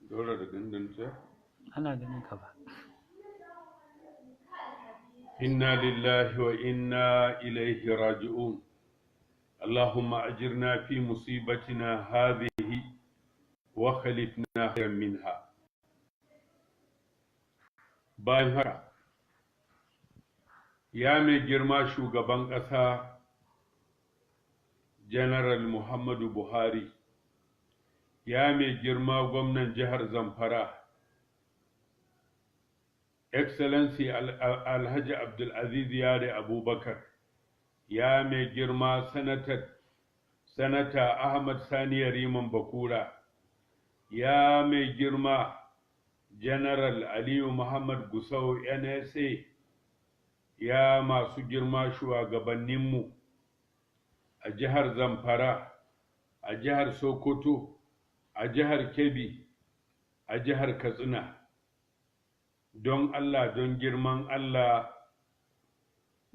Dole da dindinta. Ana ganin ka ba. Inna lillahi wa inna ilaihi raji'un. Allahumma ajirna fi musibatina hadhihi wa khalifna khairan minha. Bayan haka, ya mai girma shugaban ƙasa General Muhammadu Buhari, ya mai girma gwamnan jihar Zamfara, Excellency Alhaji Abdulaziz Yare Abubakar, ya mai girma Sanata Ahmad Sani Yariman Bakura, ya mai girma General Aliyu Muhammad Gusau NSA, ya masu girma shugabanninmu a jihar Zamfara, a jihar Sokoto, a jihar Kebbi, a jihar Katsina, don Allah, don girman Allah,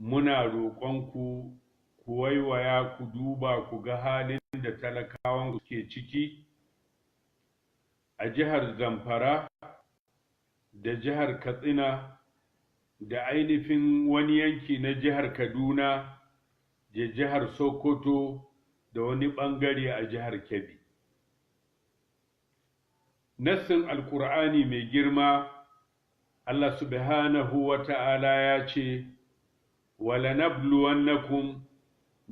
muna roƙonku ku waiwaya ku duba ku ga halin da talakawan ke ciki a jihar Zamfara da jihar Katsina da ainihin wani yanki na jihar Kaduna da jihar Sokoto da wani ɓangare a jihar Kebbi. Nassin Alƙur'ani mai girma, Allah subhanahu wa ta'ala ya ce, وَلَنَبْلُوَنَّكُمْ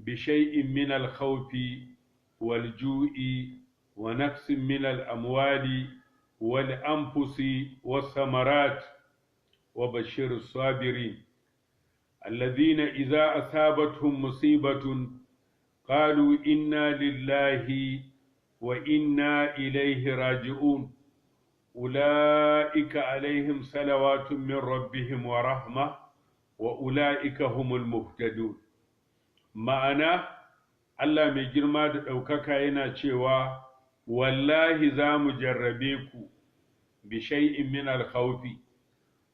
بِشَيْءٍ مِّنَ الْخَوْفِ وَالْجُوعِ وَنَقْصٍ مِّنَ الْأَمْوَالِ وَالْأَنفُسِ وَالثَّمَرَاتِ وَبَشِّرِ الصَّابِرِينَ الَّذِينَ إِذَا أَصَابَتْهُم مُّصِيبَةٌ قَالُوا إِنَّا لِلَّهِ وَإِنَّا إِلَيْهِ رَاجِعُونَ أولئك عليهم صلوات من ربهم ورحمة وأولئك هم المهتدون. ma'ana Allah mai girma da ɗaukaka yana cewa wallahi za mu jarrabe ku bi shay'in min al-khawfi,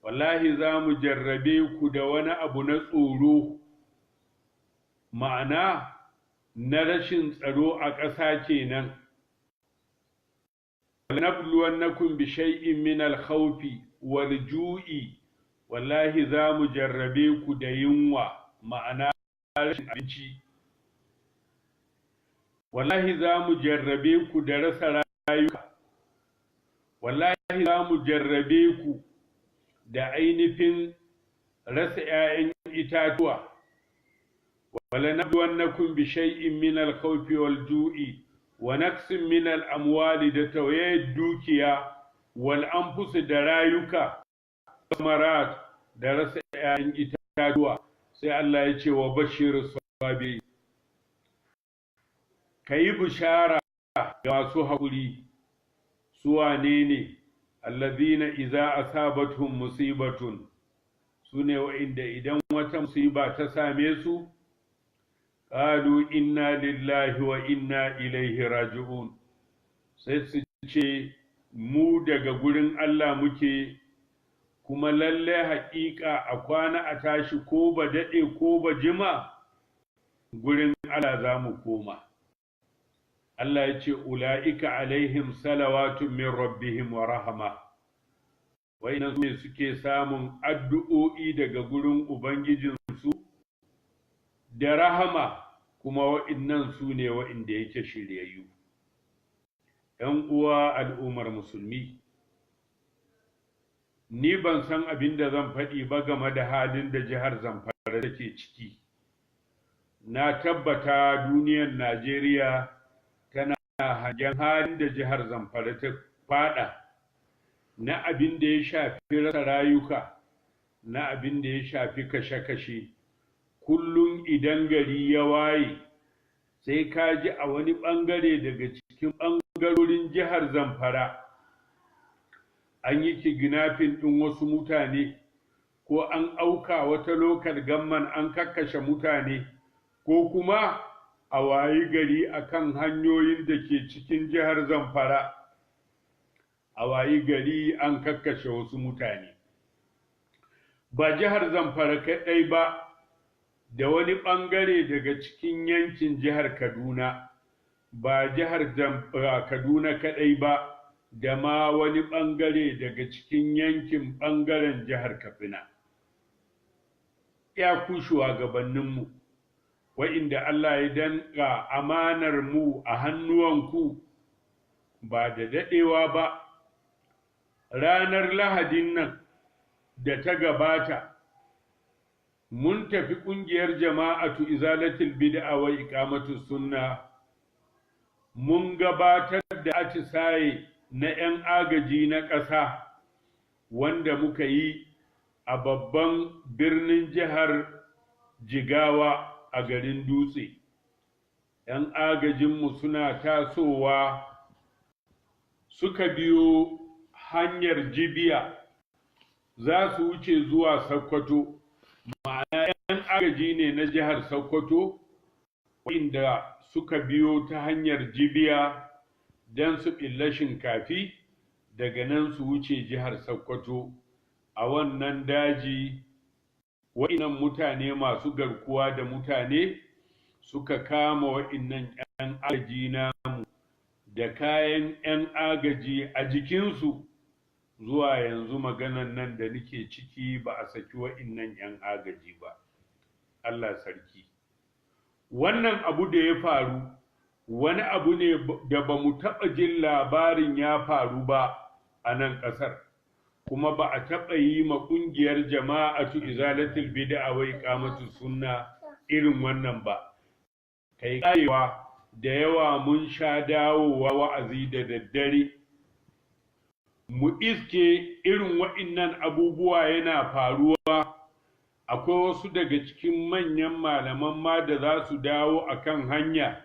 wallahi za mu jarrabe ku da wani abu na tsoro, ma'ana na rashin tsaro a ƙasa kenan. ولنبلونكم بشيء من الخوف والجوع wallahi za mu jarrabe ku da yunwa, ma'ana rashin abinci, wallahi za mu jarrabe ku da rasa rayuka, wallahi za mu jarrabe ku da ainihin rasa 'ya'yan itatuwa. ولنبلونكم بشيء من الخوف والجوع ونقص من الأموال da tawaye dukiya wal anfus da rayuka samarat da rasa 'ya'yan itatuwa. Sai Allah ya ce wa bashir sabi, kayi bishara ga masu haƙuri. Su wane ne? Allazina idza asabatuhum musibatun, sune wa'inda idan wata musiba ta same su qalu inna lillahi wa inna ilaihi raji'un, sai su ce mu daga gurin Allah muke, kuma lalle haƙiƙa a kwana a tashi ko ba daɗe ko ba jima gurin Allah za mu koma. Allah ya ce ula'ika alaihim salawatun min rabbihim wa rahama, wa'innan ne suke samun addu'o'i daga gurin Ubangijinsu da rahama, kuma wa'innan su ne wa'inda yake shiryayyu. ‘Yan uwa al'ummar musulmi, ni ban san abin da zan faɗi ba game da halin da jihar Zamfara take ciki. Na tabbata duniyar Najeriya tana hangen halin da jihar Zamfara ta faɗa, na abin da ya shafi rasa rayuka, na abin da ya shafi kashe-kashe. Kullum idan gari ya waye sai ka ji a wani ɓangare daga cikin ɓangarorin jihar Zamfara an yi kidnapping ɗin wasu mutane, ko an auka wata lokal gamman an kakkashe mutane, ko kuma a wayi gari akan hanyoyin da ke cikin jihar Zamfara a wayi gari an kakkashe wasu mutane. Ba jihar Zamfara kaɗai ba, da wani ɓangare daga cikin yankin jihar Kaduna ba jihar Kaduna kaɗai ba, da ma wani ɓangare daga cikin yankin ɓangaren jihar Katsina. Ya ku shugabanninmu, wa'inda Allah ya danƙa amanar mu a hannuwanku ba da daɗewa ba, ranar Lahadin nan da ta gabata, mun tafi ƙungiyar jama'atu izalatul bid'a wa iqamatus sunna, mun gabatar da atisaye na 'yan agaji na ƙasa wanda muka yi a babban birnin jihar Jigawa a garin Dutse. 'Yan agajinmu suna tasowa suka biyo hanyar Jibiya za su wuce zuwa Sokoto, ma'ana 'yan agaji ne na jihar Sokoto wanda suka biyo ta hanyar Jibiya don su ɓilla Shinkafi, daga nan su wuce jihar Sokoto. A wannan daji wa'innan mutane masu garkuwa da mutane suka kama wa'innan 'yan agaji namu da kayan 'yan agaji a jikinsu. Zuwa yanzu maganan nan da nake ciki ba a saki wa'innan 'yan agaji ba. Allah sarki. Wannan abu da ya faru wani abu ne da ba mu taɓa jin labarin ya faru ba a nan ƙasar, kuma ba a taɓa yi ma ƙungiyar jama'atu izalatul bid'a wa iqamatus sunna irin wannan ba. Kai karewa da yawa mun sha dawowa wa'azi da daddare mu iske irin wa'innan abubuwa yana faruwa. Akwai wasu daga cikin manyan malaman ma da za su dawo akan hanya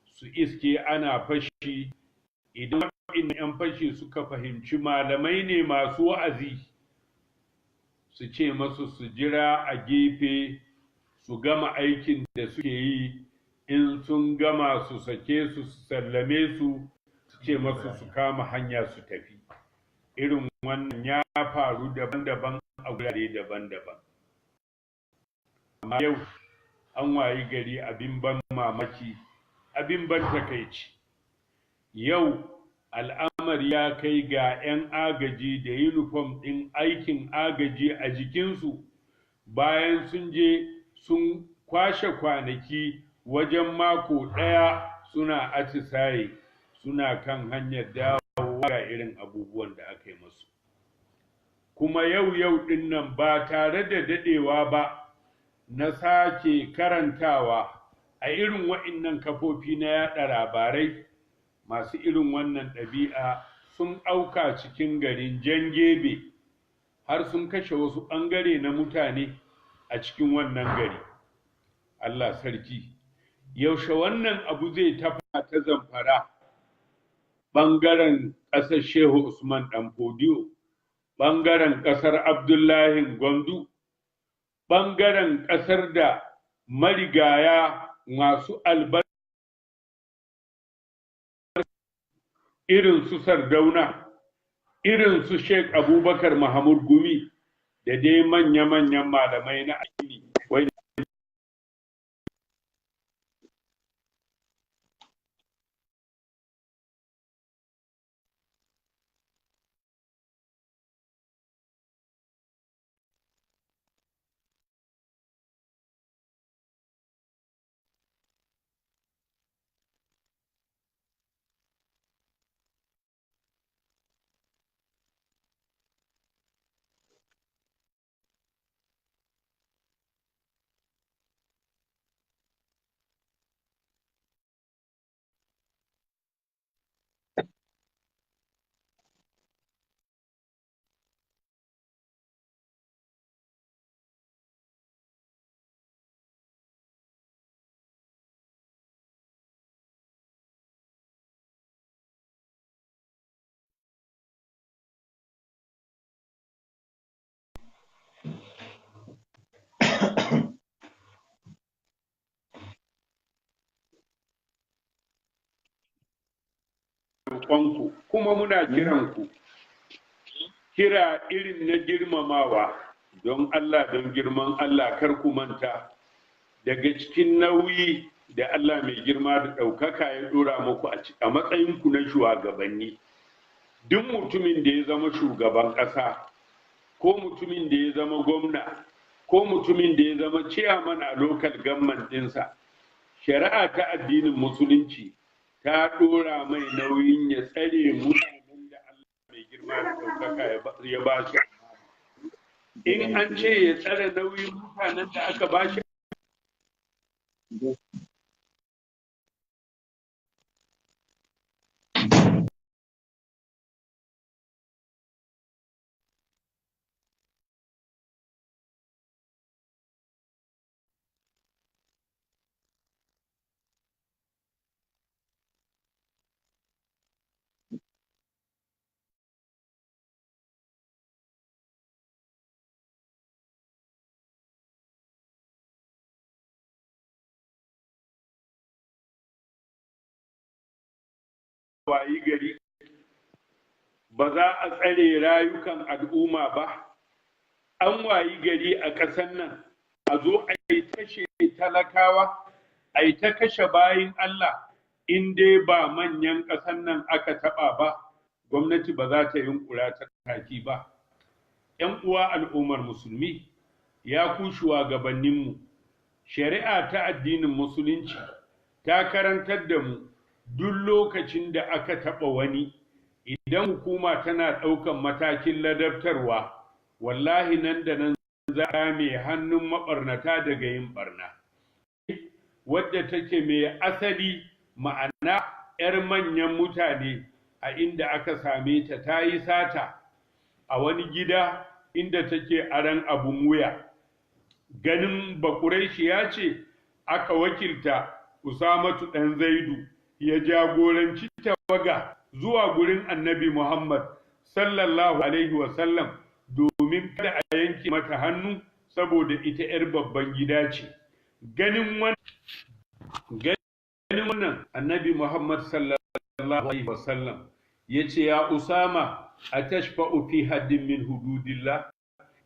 su iske ana fashi. Idan wa'innan 'yan fashi suka fahimci malamai ne masu wa'azi, su ce masu su jira a gefe su gama aikin da suke yi, in sun gama su sake su, su sallame su, su ce masu su kama hanya su tafi. Irin wannan ya faru daban-daban a wurare daban-daban. Amma yau an wayi gari abin ban mamaki, abin ban takaici. Yau al'amari ya kai ga 'yan agaji da yunifom ɗin aikin agaji a jikinsu, bayan sun je sun kwashe kwanaki wajen mako ɗaya suna atisaye, suna kan hanyar dawowa ga irin abubuwan da aka yi musu. Kuma yau ɗin nan ba tare da daɗewa ba, na sake karantawa a irin wa'innan kafofi na yaɗa labarai, masu irin wannan ɗabi'a sun auka cikin garin Jangebe, har sun kashe wasu ɓangare na mutane a cikin wannan gari. Allah sarki, yaushe wannan abu zai tafa ta Zamfara, ɓangaren ƙasar Shehu Usman Ɗanfodiyo, ɓangaren ƙasar Abdullahi Gwandu, ɓangaren ƙasar da marigaya masu albarka irin su Sardauna, irin su Sheikh Abubakar Mahmud Gumi, da dai manya-manyan malamai na addini. Roƙonku kuma muna kiranku, kira irin na girmamawa, don Allah, don girman Allah, kar ku manta daga cikin nauyi da Allah mai girma da ɗaukaka ya ɗora muku a matsayinku na shugabanni. Duk mutumin da ya zama shugaban ƙasa, ko mutumin da ya zama gwamna, ko mutumin da ya zama ciyaman a local government ɗinsa, shari'a ta addinin musulunci ta ɗora mai nauyin ya tsare mutanen da Allah mai girma da ɗaukaka ya ba shi. In an ce ya tsare nauyin mutanen da aka ba shi, wayi gari ba za a tsare rayukan al'umma ba. An wayi gari a ƙasar nan a zo a yi kashe talakawa, a yi ta kashe bayin Allah, in dai ba manyan ƙasar nan aka taɓa ba, gwamnati ba za ta yunkura ta taki ba. ‘Yan uwa al'ummar musulmi, ya ku shugabanninmu, shari'a ta addinin musulunci ta karantar da mu duk lokacin da aka taɓa wani, idan hukuma tana ɗaukan matakin ladabtarwa, wallahi nan da nan za a mai hannun maɓarnata daga yin ɓarna. Wadda take mai asali, ma'ana 'yar manyan mutane, a inda aka same ta yi sata a wani gida inda take aran abun wuya. Ganin Bakuraishi ya ce aka wakilta Usamatu ɗan Zaidu ya jagoranci tawaga zuwa gurin Annabi Muhammad sallallahu alaihi wasallam domin kada a yanke mata hannu saboda ita 'yar babban gida ce. Ganin wannan Annabi Muhammad sallallahu alaihi wasallam ya ce, ya Usama, a tashfa'u fi haddin min hududillah?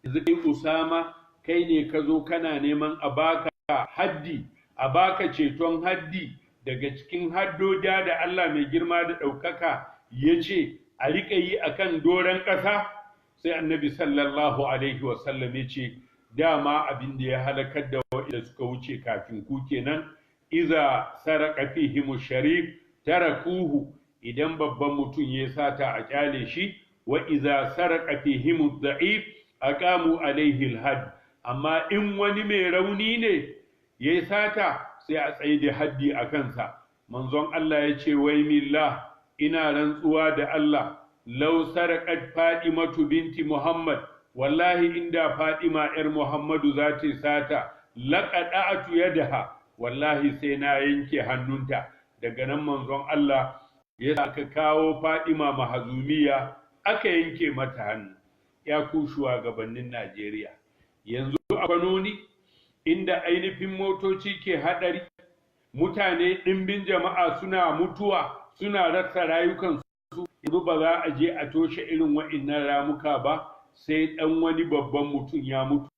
Yanzu kai Usama, kai ne ka zo kana neman a baka haddi, a baka ceton haddi daga cikin haddoja da Allah mai girma da ɗaukaka ya ce a riƙa yi a kan doron ƙasa? Sai Annabi sallallahu alaihi wasallam ya ce, dama abin da ya halakar da waɗanda suka wuce kafin ku kenan, iza saraka fihimu sharif tarakuhu, idan babban mutum ya sata a kyale shi, wa iza saraka fihimu da'if aqamu alaihi alhad, amma in wani mai rauni ne ya sata sai a tsaye da haddi a kansa. Manzon Allah ya ce, wai millah, ina rantsuwa da Allah, law saraqat Fatimatu binti Muhammad, wallahi inda Fatima yar Muhammadu za ta sata, laqada'atu yadaha, wallahi sai na yanke hannunta. Daga nan manzon Allah ya aka kawo Fatima Mahazumiya aka yanke mata hannu. Ya ku shugabannin Najeriya, yanzu a fanoni inda ainihin motoci ke haɗari, mutane ɗimbin jama'a suna mutuwa, suna rasa rayukansu, yanzu ba za a je a toshe irin wa'innan ramuka ba sai ɗan wani babban mutum ya mutu.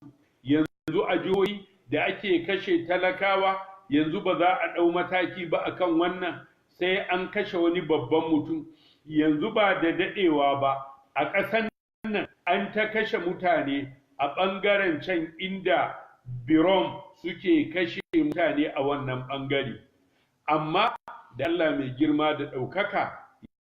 Yanzu a jihohi da ake kashe talakawa, yanzu ba za a ɗau mataki ba akan wannan sai an kashe wani babban mutum. Yanzu ba da daɗewa ba a ƙasan nan an ta kashe mutane a ɓangaren can inda Birom suke kashe mutane a wannan ɓangare. Amma da Allah mai girma da ɗaukaka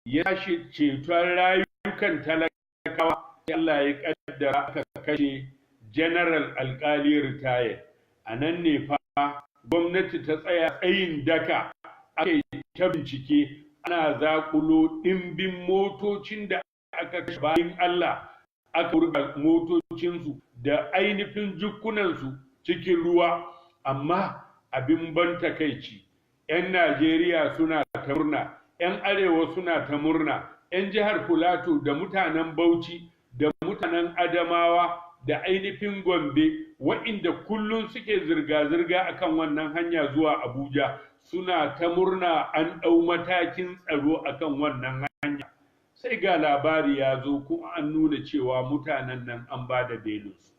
ya tashi ceton rayukan talakawa, Allah ya ƙaddara aka kashe General Alƙali Retired. A nan ne fa gwamnati ta tsaya tsayin daka, aka yi ta bincike, ana zaƙulo ɗimbin motocin da aka kashe bayan Allah, aka wurga motocinsu da ainihin jukkunansu cikin ruwa. Amma abin ban takaici, 'yan Najeriya suna ta murna, 'yan Arewa suna ta murna, 'yan jihar Filato da mutanen Bauchi da mutanen Adamawa da ainihin Gombe, wa'inda kullum suke zirga-zirga akan wannan hanya zuwa Abuja, suna ta murna an ɗau matakin tsaro akan wannan hanya. Sai ga labari ya zo kuma an nuna cewa mutanen nan an ba da belinsu.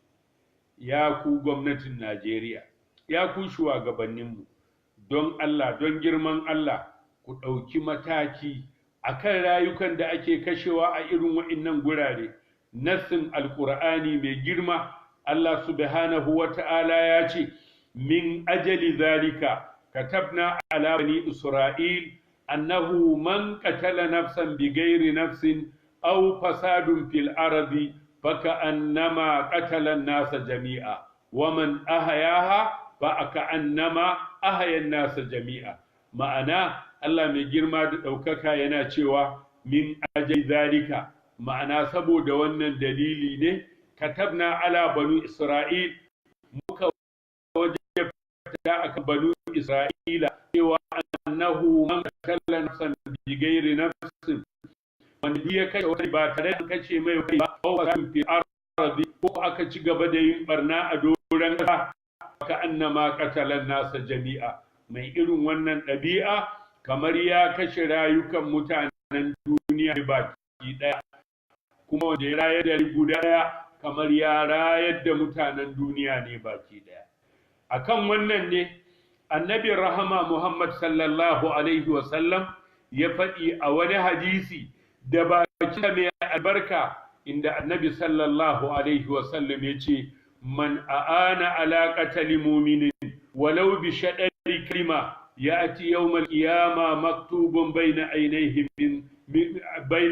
Ya ku gwamnatin Najeriya, ya ku shugabanninmu, don Allah, don girman Allah, ku ɗauki mataki akan rayukan da ake kashewa a irin wa'innan gurare. Nassin Alƙur'ani mai girma, Allah subhanahu wa ta'ala ya ce, min ajali zalika katabna ala bani Isra'il annahu man qatala nafsan bighairi nafsin aw fasadun fil ardi faka'annama qatala an-nasa jami'a wa man ahyaha faka'annama ahya an-nasa jami'a. Ma'ana Allah mai girma da ɗaukaka yana cewa min ajali zalika, ma'ana saboda wannan dalili ne katabna ala banu Isra'il, muka wajabta akan banu Isra'ila cewa annahu man qatala nafsan bighairi nafsin, wanda ya kashe wata ba tare da kashe mai wani ba, aw fasadun fil ardi, ko aka ci gaba da yin barna a doron ƙasa, ka annama qatala nasa jami'a. Mai irin wannan ɗabi'a kamar ya kashe rayukan mutanen duniya baki ɗaya, kuma wanda ya rayar da guda ɗaya kamar ya rayar da mutanen duniya ne baki ɗaya. Akan wannan ne annabin rahama Muhammad sallallahu alaihi wasallam ya faɗi a wani hadisi da baki mai albarka, inda annabi sallallahu alaihi wasallam ya ce, man a'ana ala qatali mu'minin walau bi shadari kalima ya'ti yawmal qiyama maktubun bayna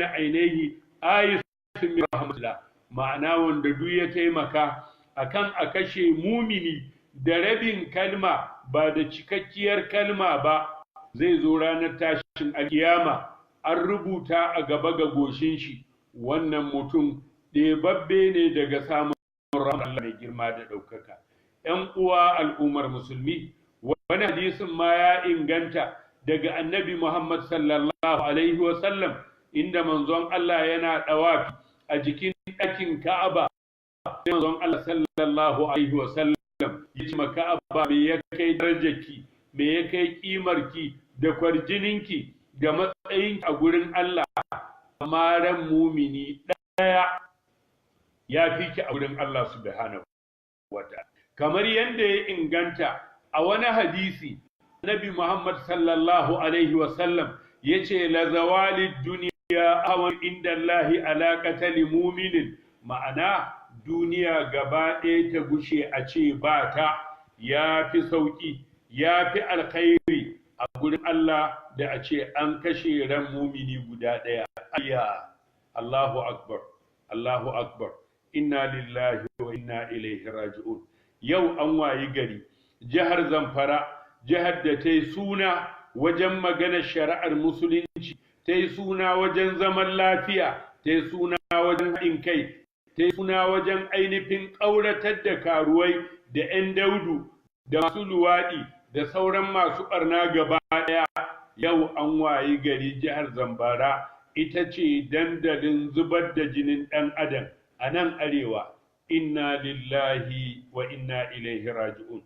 ainihi ayatun min rahmatillah. Ma'ana wanda duk ya taimaka akan a kashe mumini da rabin kalma, ba da cikakkiyar kalma ba, zai zo ranar tashin alkiyama an rubuta a gaba ga goshin shi, wannan mutum ɗebabbe ne daga samun rahmar Allah mai girma da ɗaukaka. ‘Yan uwa al'ummar musulmi, wani hadisin ma ya inganta daga annabi Muhammad sallallahu alaihi wasallam, inda manzon Allah yana ɗawafi a jikin ɗakin Ka'aba, sai manzon Allah sallallahu alaihi wasallam ya ce ma Ka'aba, me ya kai darajarki, me ya kai ƙimarki da kwarjininki da matsayinki a gurin Allah, amma ran mumini ɗaya ya fi ki a gurin Allah subhanahu wa ta'ala. Kamar yadda ya inganta a wani hadisi, Nabi Muhammad sallallahu alaihi wasallam ya ce, la zawali duniya awan inda Allahi ala qatali muminin, ma'ana duniya gaba ɗaya ta gushe a ce ba ta, ya fi sauƙi, ya fi alkhairi a gurin Allah da a ce an kashe ran mumini guda ɗaya. Ayya, Allahu akbar, Allahu akbar, inna lillahi wa inna ilaihi raji'un. Yau an wayi gari jihar Zamfara, jihar da ta yi suna wajen maganar shari'ar musulunci, ta yi suna wajen zaman lafiya, ta yi suna wajen haɗin kai, ta yi suna wajen ainihin ƙauratar da karuwai da 'yan daudu da masu luwaɗi da sauran masu ɓarna gaba ɗaya. Yau an wayi gari jihar Zamfara ita ce dandalin zubar da jinin ɗan adam a nan arewa. Inna lillahi wa inna ilaihi raji'un.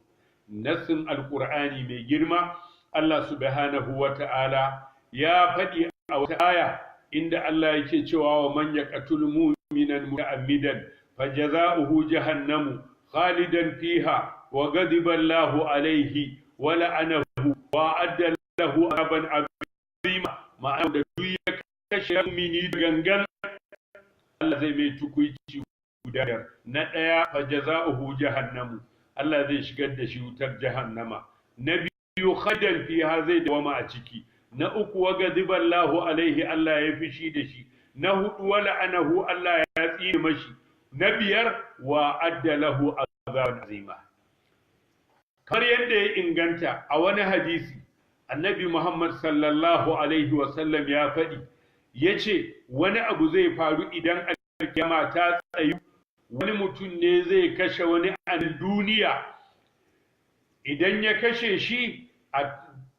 Nassin Alƙur'ani mai girma, Allah subhanahu wa ta'ala ya faɗi a wata aya inda Allah yake cewa, wa man yaqtul mu'minan muta'ammidan fajaza'uhu jahannamu khalidan fiha wa ghadiba Allahu alayhi wa la'anahu wa adda lahu azaban azima. Ma'ana da duk ya kashe mu'mini gangan, Allah zai mai tukuici guda biyar. Na ɗaya, fajaza'uhu jahannamu, Allah zai shigar da shi wutar jahannama. Na biyu, khadan fiha, zai dawama a ciki. Na uku, wa ghadiba Allahu alaihi, Allah ya fishi da shi. Na hudu, wa la'anahu, Allah ya tsine mashi. Na biyar, wa adda lahu azaban azima. Kamar yadda ya inganta a wani hadisi, annabi Muhammad sallallahu alaihi wasallam ya faɗi, ya ce wani abu zai faru idan alkiyama ta tsayu. Wani mutum ne zai kashe wani a duniya, idan ya kashe shi a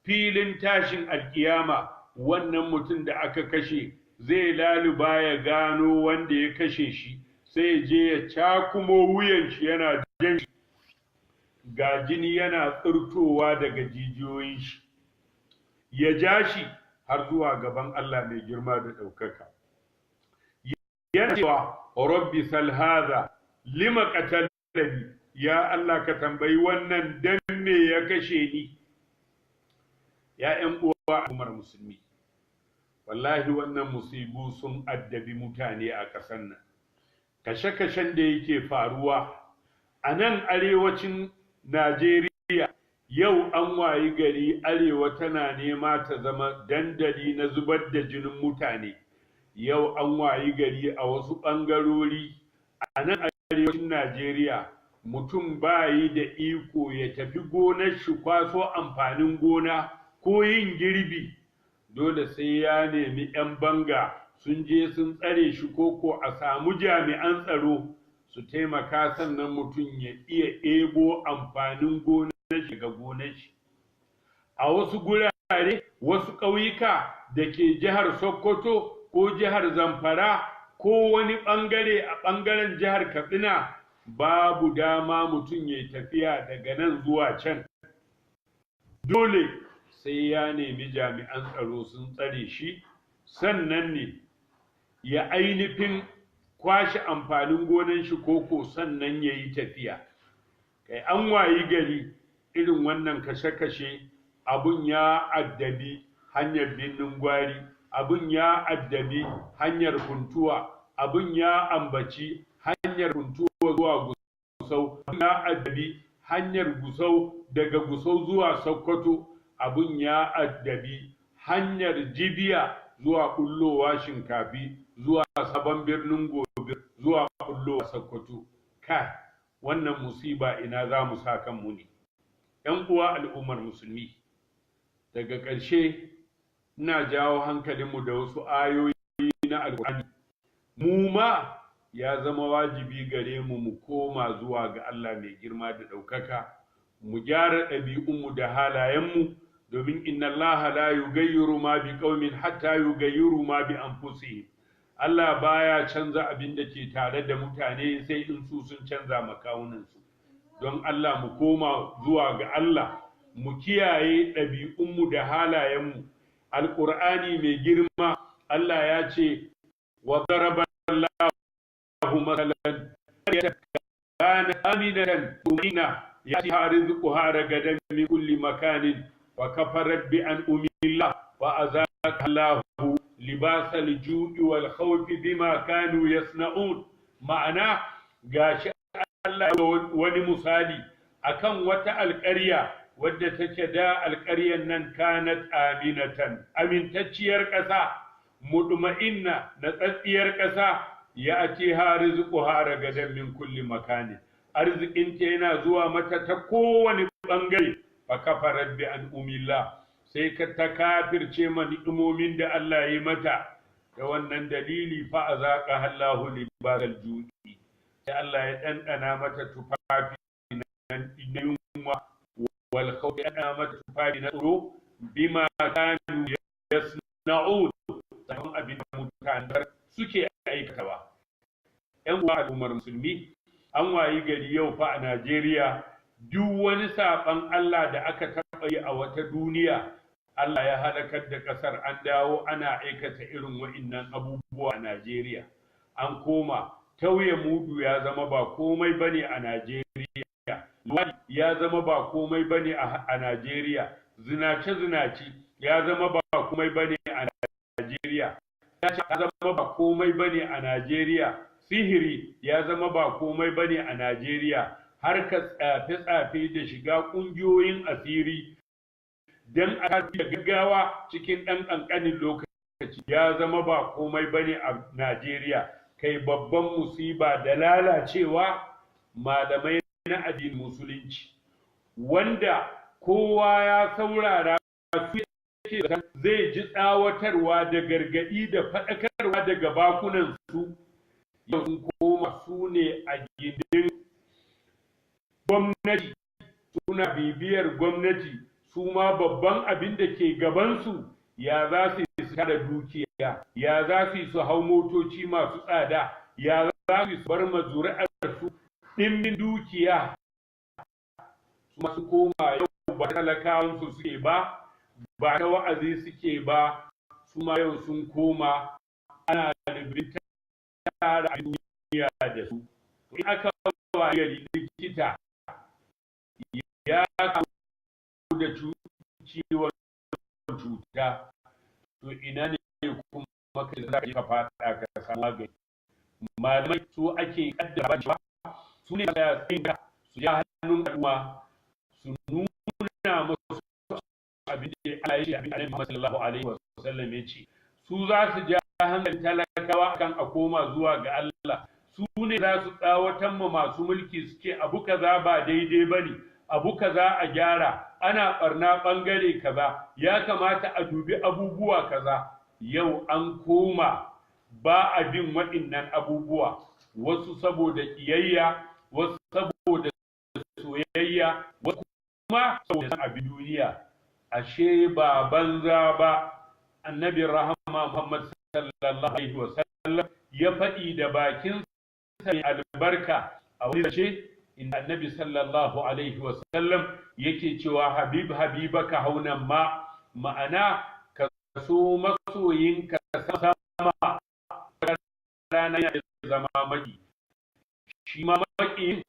filin tashin alkiyama, wannan mutum da aka kashe zai laluba ya gano wanda ya kashe shi, sai je ya cakumo wuyan shi yana jan shi, ga jini yana tsirtowa daga jijiyoyin shi, ya ja shi har zuwa gaban Allah mai girma da ɗaukaka. Yana cewa, rabbi sal hadha lima qatalani, ya Allah ka tambayi wannan dan me ya kashe ni. ya ƴan uwa al'ummar musulmi, wallahi wannan musibu sun addabi mutane a ƙasar nan. Kashe-kashen da yake faruwa a nan arewacin Najeriya, yau an wayi gari arewa tana nema ta zama dandali na zubar da jinin mutane. Yau an wayi gari a wasu ɓangarori a nan arewacin Najeriya, mutum bayi da iko ya tafi gonar shi kwaso amfanin gona ko yin girbi, dole sai ya nemi 'yan banga sun je sun tsare shi ko a samu jami'an tsaro su taimaka sannan mutum ya iya ebo amfanin gonar shi ga gonar shi. A wasu gurare, wasu ƙauyuka da ke jihar Sokoto ko jihar Zamfara ko wani ɓangare a ɓangaren jihar Katsina, babu dama mutum ya tafiya daga nan zuwa can. Dole sai ya nemi jami'an tsaro sun tsare shi, sannan ne ya ainihin kwashe amfanin gonan shi koko sannan ya yi tafiya. Kai an wayi gari irin wannan kashe-kashe abun ya addabi hanyar Birnin Gwari, abun ya addabi hanyar Funtuwa, abun ya ambaci hanyar Funtuwa zuwa Gusau, abun ya addabi hanyar Gusau daga Gusau zuwa Sokoto, abun ya addabi hanyar Jibiya zuwa kullowa Shinkafi, zuwa Sabon Birnin Gobe, zuwa kullowa Sokoto. Kai, wannan musiba ina za mu sa kanmu ne. ‘Yan uwa al'ummar musulmi, daga ƙarshe ina jawo hankalinmu da wasu ayoyi na Alƙur'ani. Mu ma ya zama wajibi gare mu mu koma zuwa ga Allah mai girma da ɗaukaka, mu gyara ɗabi'unmu da halayenmu, domin inna Allah la yugayyiru ma bi qaumin hatta yugayyiru ma bi anfusihim. Allah baya canza abin da ke tare da mutane sai in su sun canza makawunansu. Don Allah mu koma zuwa ga Allah, mu kiyaye ɗabi'unmu da halayenmu. Alƙur'ani mai girma Allah ya ce wa daraba Allahu masalan kana aminatan tumina yatiha rizquha ragadan min kulli makanin wa kafarat bi an'amillah wa azaka Allahu libasal ju'i wal khawfi bima kanu yasna'un. Ma'ana gashi Allah wani misali akan wata alƙarya wadda take da alƙaryar nan kanat aminatan, amintacciyar ƙasa, mudma'inna na tsatsiyar ƙasa, ya ati ha rizquha ragadan min kulli makanin, arzikinta yana zuwa mata ta kowane bangare. Fa kafarat bi an'amillah, sai ka ta kafirce ma ni'imomin da Allah ya yi mata. Da wannan dalili fa azaqa Allahu libasal ju'i, sai Allah ya ɗanɗana mata tufafi na yunwa wal khawfi, ya ɗanɗana mata tufafi na tsoro bima kanu yasna'un, sanan abin da mutane suke aikatawa. ‘Yan uwa al'ummar musulmi, an wayi gari yau fa a Najeriya, duk wani saɓan Allah da aka taɓa yi a wata duniya, Allah ya halakar da ƙasar, an dawo ana aikata irin wa'innan abubuwa a Najeriya. An koma tauye mudu ya zama ba komai bane a Najeriya, luwadi ya zama ba komai bane a Najeriya, zinace-zinace ya zama ba komai bane a Najeriya, ya zama ba komai bane a Najeriya, sihiri ya zama ba komai bane a Najeriya, harkar tsafe-tsafe da shiga ƙungiyoyin asiri don a da gaggawa cikin ɗan ƙanƙanin lokaci ya zama ba komai bane a Najeriya. Kai babban musiba da lalacewa malamai na addinin musulunci, wanda kowa ya saurara su yake zai ji tsawatarwa da gargaɗi da faɗakarwa daga bakunan su, yau sun koma su ne a gindin gwamnati, suna bibiyar gwamnati. Su ma babban abin da ke gabansu ya za su yi da dukiya, ya za su yi su hau motoci masu tsada, ya za su yi su bar mazuri'arsu ɗimbin dukiya. Su masu koma yau ba talakawansu suke ba, ba ta wa'azi suke ba, su ma yau sun koma ana rubin tara a duniya da su. In aka waye likita ya kamu da ciwon cuta, to ina ne kuma ka za ka faɗa ka samu magani. Malamai su ake kaddara cewa su ne da tsinka su ja hannun al'umma su nuna musu abin da Allah ya ce, abin da Muhammad sallallahu alaihi wasallam ya ce, su za su ja hankalin talakawa akan a koma zuwa ga Allah, su ne za su tsawatan ma masu mulki su ce abu kaza ba daidai bane, abu kaza a gyara, ana barna bangare kaza, ya kamata a dubi abubuwa kaza. Yau an koma ba a bin waɗannan abubuwa, wasu saboda ƙiyayya, wasu saboda soyayya, wasu kuma saboda abin duniya. Ashe ba banza ba annabi rahama Muhammad sallallahu alaihi wasallam ya faɗi da bakin sa mai albarka a wani zace, inda annabi sallallahu alaihi wasallam yake cewa habibaka haunan ma, ma'ana ka so masoyinka sama rana ya zama maki, shi ma makiyin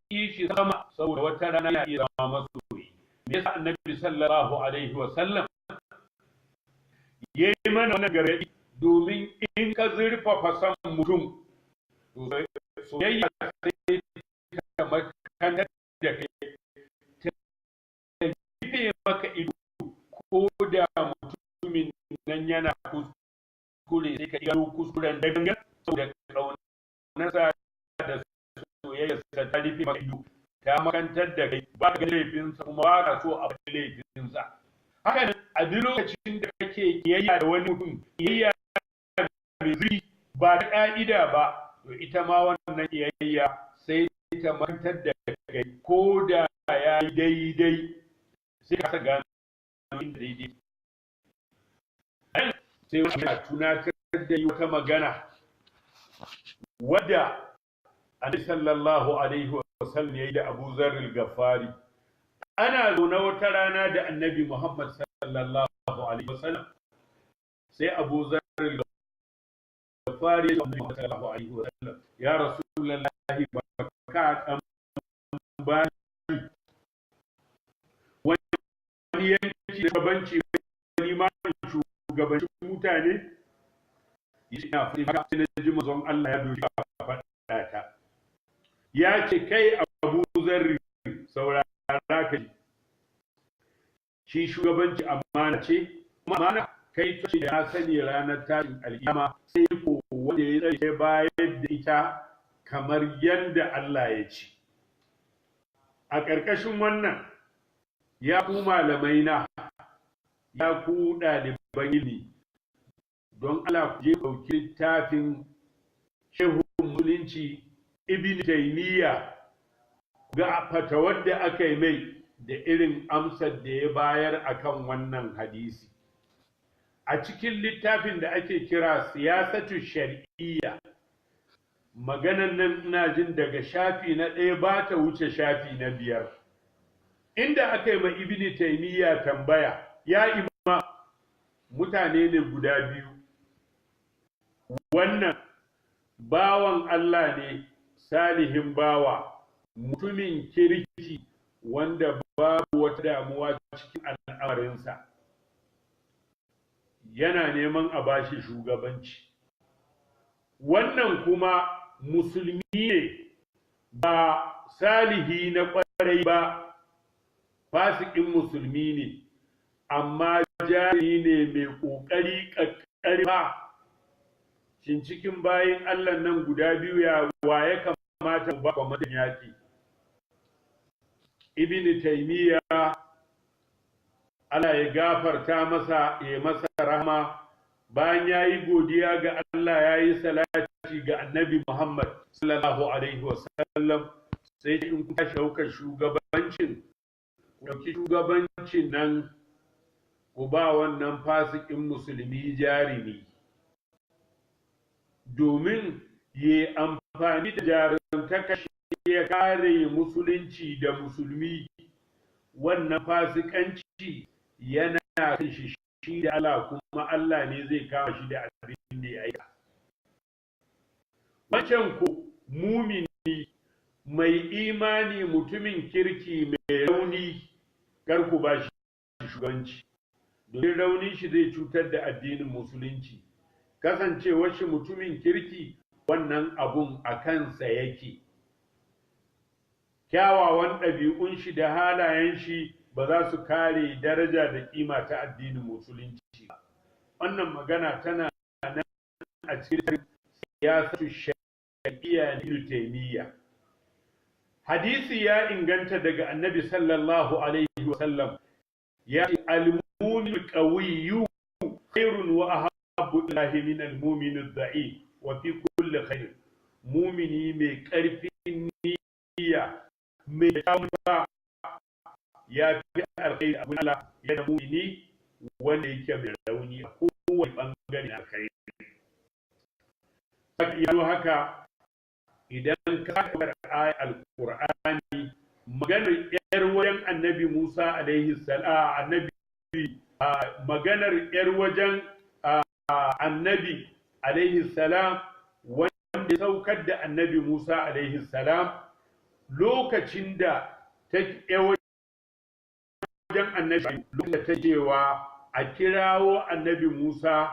yi shi sama saboda wata rana ya iya zama masoyi. Me yasa annabi sallallahu alaihi wasallam yayi mana wannan gargaɗi? Domin in ka zurfafa san mutum, soyayya sai ta makantar da kai, ta rufe maka ido, ko da mutumin nan yana kuskure sai ka gano kuskuren da gangan, saboda ƙaunarsa da soyayyarsa ta rufe maka ido, ta makantar da kai, ba ka ga laifinsa kuma ba ka so a faɗi laifinsa. Haka nan a duk lokacin da kake kiyayya da wani mutum, kiyayya mai zurfi ba da ƙa'ida ba, to ita ma wannan kiyayya sai ta makantar da kai, ko da ya yi daidai sai ka gano inda daidai. Sai wani a tunatar da yi wata magana wadda annabi sallallahu alaihi wasallam ya yi da Abu Zarr al-Ghafari. Ana zaune wata rana da annabi Muhammad sallallahu alaihi wasallam, sai Abu Zarr al-Ghafari ya ce Muhammad sallallahu alaihi wasallam, ya Rasulullahi, ba ka dan bani wani yanki da banci wani ma shugabancin mutane? Ina fata sai na ji manzon Allah ya doki a faɗa ta, ya ce kai Abu Zarr, saurara ka ji, shi shugabanci amana ce, kuma amana kai ce da ya sani ranar tashin alƙiyama, sai ko wanda ya tsaye bayar da ita kamar yadda Allah ya ce. A ƙarƙashin wannan, ya ku malamai na, ya ku ɗaliban ilimi, don Allah ku je ɗauki littafin Shehun Musulunci Ibn Taymiyyah, ga fatawar da aka yi mai da irin amsar da ya bayar akan wannan hadisi. A cikin littafin da ake kira Siyasatu Shar'iyya, maganan nan ina jin daga shafi na 1 ba ta wuce shafi na 5, inda aka yi ma Ibn Taymiyyah tambaya, ya imam, mutane ne guda biyu, wannan bawan Allah ne, salihin bawa, mutumin kirki wanda babu wata damuwa cikin al'amarinsa, yana neman a bashi shugabanci. Wannan kuma musulmi ne, ba salihi na ƙwarai ba, fasikin musulmi ne, amma jari ne mai ƙoƙari ƙarfa. Shin cikin bayin Allah nan guda biyu ya waye kamata mu ba kwamitin yaƙi? Ibn Taymiyyah, Allah ya gafarta masa, ya masa rahama, bayan ya yi godiya ga Allah, ya yi salati ga annabi Muhammad sallallahu alaihi wasallam, sai in kuka ɗaukar shugabancin, ku ɗauki shugabancin nan ku ba wannan fasikin musulmi jarumi, domin ya amfani da jarumtaka ya kare musulunci da musulmi. Wannan fasikanci yana kan shi da Allah, kuma Allah ne zai kama shi da abin da ya aika. Wancan ko mumini mai imani, mutumin kirki mai rauni, kar ku ba shi shugabanci. domin raunin shi zai cutar da addinin musulunci. Kasancewar shi mutumin kirki, wannan abun a kansa yake. Kyawawan ɗabi'un shi da halayen shi ba za su kare daraja da kima ta addinin musulunci ba. Wannan magana tana nan a cikin siyasatu shari'a na Ibn Taymiyyah. Hadisi ya inganta daga Annabi sallallahu alaihi wa sallam, ya ce al-mu'min qawiyyu khairun wa ahabbu ilahi min al-mu'min ad-da'if wa fi kulli khair. Mu'mini mai ƙarfin niyya mai tauba ya fi alkhairi abin Allah ya da mu'mini wanda yake mai rauni a kowane bangare na alkhairi. Haka idan ka karɓar ayat al-Qur'ani, maganar yar wajen Annabi Musa alaihi salam, maganar yar wajen Annabi alaihi salam, wanda saukar da Annabi Musa alaihi salam, lokacin da ta wajen Annabi, lokacin ta cewa a kirawo Annabi Musa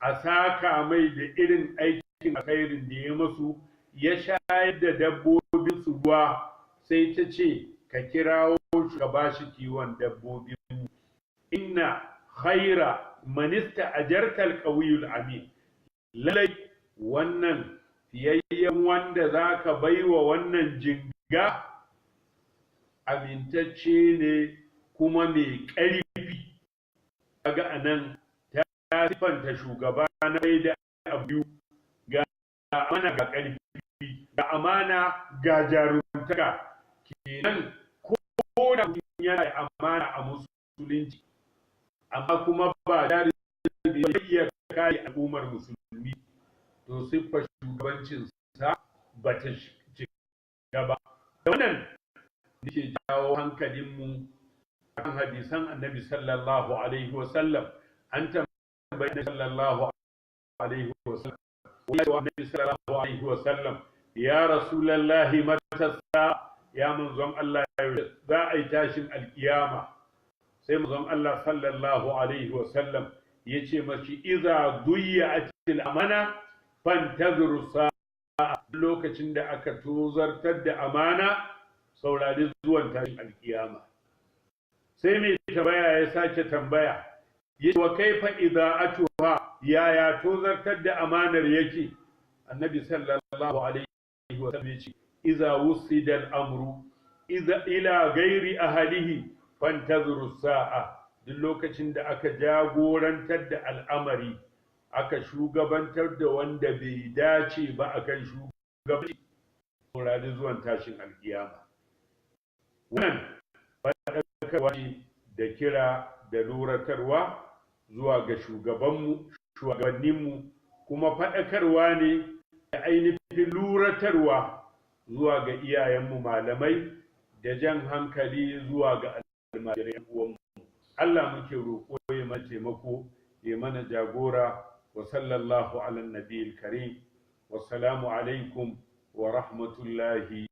a saka mai da irin aikin alkhairin da ya masu, ya shayar da dabbobin su ruwa, sai ta ce ka kirawo shi ka ba shi kiwon dabbobin mu. Inna khaira manista ajartal qawiyul amin. Lallai wannan fiyayyen wanda zaka baiwa wannan jinga amintacce ne kuma mai ƙarfi. Kaga anan ta sifanta shugaba na da abu ga amana ga ƙarfi, ga amana ga jaruntaka. Kenan ko da yana da amana a musulunci, amma kuma ba da iya kare al'ummar musulmi, to siffar shugabancinsa ba ta shiga ba. Da wannan nake jawo hankalinmu kan hadisan Annabi sallallahu alaihi wasallam. An tambayi Annabi sallallahu alaihi wasallam, Annabi sallallahu alaihi wasallam, ya rasulallahi mata sa'a, ya manzon Allah, za a yi tashin alkiyama. Sai manzon Allah sallallahu alaihi wasallam ya ce mashi, iza duyya'atil amana fantazuru sa'a. Lokacin da aka tozartar da amana, saurari zuwan tashin alkiyama. Sai mai tambaya ya sake tambaya, ya ce wa kaifa ida'atuha, yaya tozartar da amanar yake? Annabi sallallahu alaihi wasallam ya ce, iza wusida al-amru ila gairi ahlihi fantazuru sa'a. Duk lokacin da aka jagorantar da al'amari, aka shugabantar da wanda bai dace ba akan shugabanci, saurari zuwan tashin alkiyama. Wannan faɗakarwa ce da kira da luratarwa zuwa ga shugabanninmu, kuma faɗakarwa ne da ainihin luratarwa zuwa ga iyayenmu malamai, da jan hankali zuwa ga almajirai uwanmu. Allah muke roƙo ya mana taimako, ya mana jagora. Wa sallallahu ala nabiyil karim. Wassalamu alaikum wa rahmatullahi